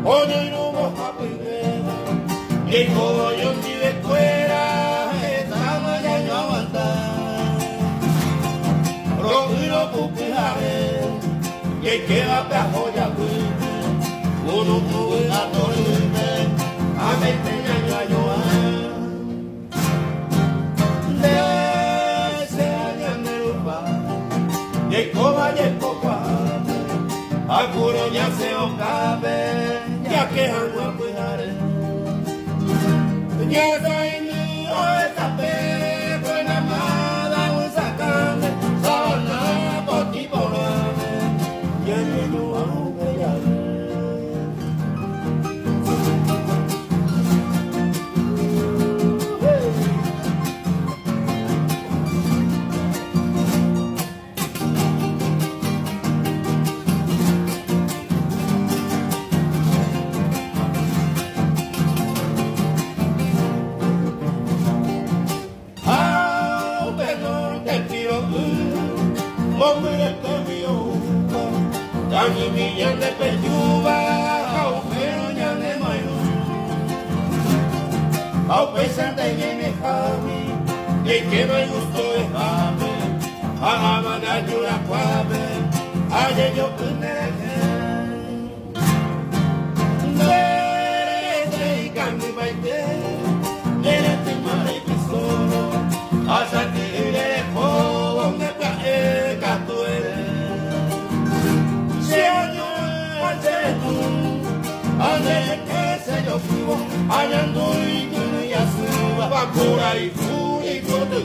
오늘은 뭐 하필 이거 연기에 꾸에라 해상을 영원다 로그로 부피하네 예케와 빼호자고 우누구가 노르네 아메테냐가 좋아 내 세안야네루바 예코바 예코바 아구로 야세오카베 야케 한과 부하레 야사이누 오에타페 부에나마다 우사카메 사나 보티보라메 예미누 아우베야레 Mombre te vio, Dani Millán de Peyuba, Aupero ya de Mayo, Aupesa de Yeme Jami, y que me gustó es Jame, Ahamana Yura Quabe, Aye yo Kuneje, Nere y Cami Baite, Nere te Mare Pisoro, Asa que le joven de cae catuere. Se año hace tú, ane que se yo vivo, allá ando y que ya suba, va por ahí, y todo